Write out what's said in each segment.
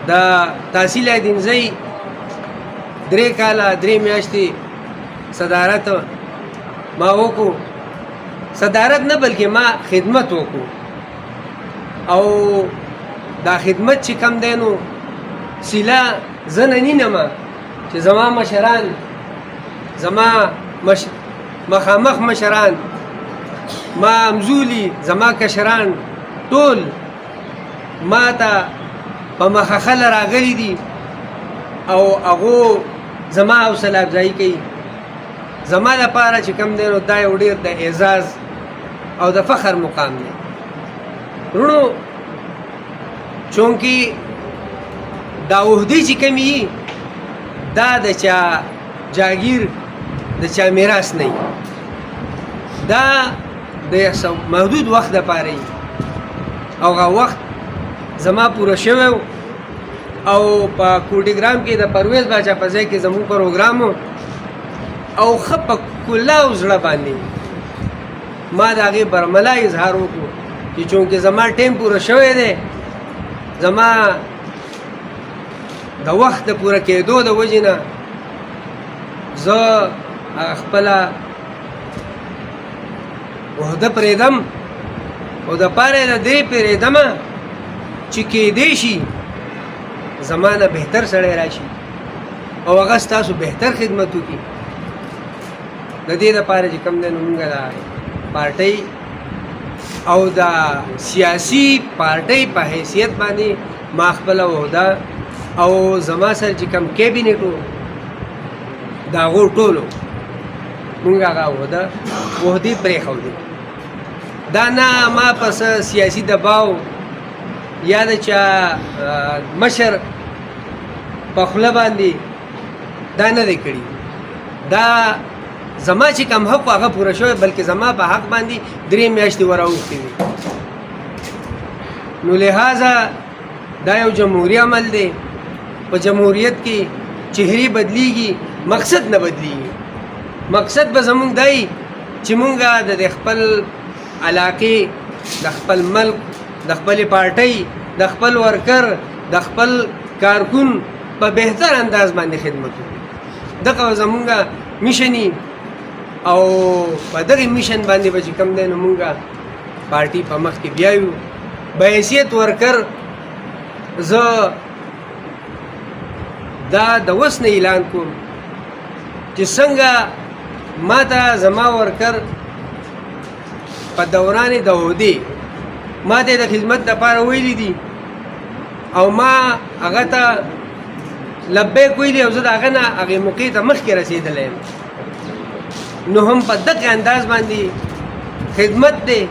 د تحصیل دینځي 3 کاله 3 میاشتې صدارت ما وکړو. صدارت نه بلکې ما خدمت وکړو، او دا خدمت چې کم دی نو سیله زه ننینم چې زما مشران، زما مخامخ مشران، ما همزولي زما کشران ټول ما ته په مخخله راغلي دي او هغو زما حوصله افزایي کوي. زما لپاره چې کم دی نو دا یو ډېر د اعزاز او د فخر مقام دی ورونو، چونکې دا عهدې چې کوم وي دا د چا جاګیر د چا میراث نه وي، دا د محدود وخت دپاره وي او هغه وخت زما پوره شوی او په کوټیګرام کې د پرویز باچا په ځای کې زموږ پروګرام او ښه په کلاو زړه باندې ما د هغې برملا اظهار وکړو چې چونکې زما ټیم پوره شوی دی، زما د وخت د پوره کېدو د وجې نه زه خپله عهده پرېږدم او د پاره د دې پرېږدمه چې کېدی شي زما نه بهتر سړی راشي او هغه ستاسو بهتر خدمت وکړي. د دې دپاره چې کوم دی نو مونږ د پارټۍ او د سیاسي پارټۍ په حیثیت باندې ما خپله عهده او زما سره چې کوم کیبینټ و د هغو ټولو مونږ هغه عهدې پرېښودې. دا نه ما په سیاسي دباو یا د چا مشر په خوله باندې دا نه دی کړي، دا زما چې کوم حق هغه پوره شوی، بلکې زما په حق باندې 3 میاشتې وراوښتې وي. نو لہذا دا یو جمهوري عمل دی. په جمهوریت کې چهرې بدلیږي، مقصد نه بدلیږي. مقصد به زمونږ دی چې مونږه د خپل علاقې، د خپل ملک، د خپلې پارټۍ، د خپل ورکر، د خپل کارکون په بهتر انداز باندې خدمت وکړو. دغه زمونږه میشن او په دغه میشن باندې به چې کوم دی نو مونږه پارټي په مخ کې بیایو. به حیثیت ورکر زه دا د اوس نه اعلان کوم چې څنګه ما ته زما ورکر په دوران د عهدې ما ته د خدمت دپاره ویلي دي او ما هغه ته لبیک ویلي او زه د هغه نه هغې موقع ته مخکې رسېدلی یم. نو هم په دغه انداز باندې خدمت دی.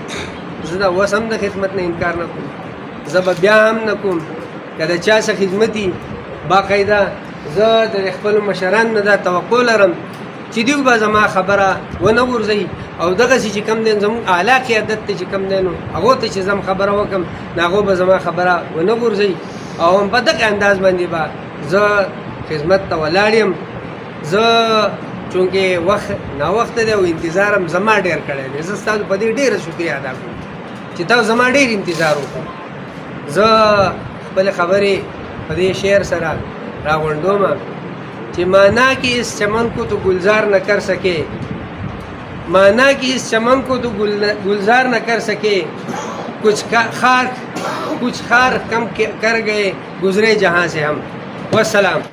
زه د اوس هم د خدمت نه انکار نه کوم، زه به بیا هم نه کوم که د چا څه خدمتي. باقاعده زه د خپلو مشرانو نه دا توقع لرم چې دوی به زما خبره ونه غورځوي او دغسې چې کوم دی زموږ اعلی قیادت ته چې کوم دی نو هغو ته چې زم خبره وکړم نو هغو به زما خبره ونه غورځوي او هم په دغه انداز باندې به زه خدمت ته ولاړ یم. زه چونکې وخت ناوخته دی او انتظار هم زما ډېر کړی دی. زه ستاسو په دې ډېره شکریه ادا کوم چې تاسو زما ډېر انتظار وکړو. زه خپلې خبرې په دې شعر سره راغونډوم कि माना कि इस चमन को तो गुलजार न कर सके, माना कि इस चमन को तो गुलजार न कर सके, कुछ खार कम कर गए गुजरे जहाँ से हम. वस्सलाम.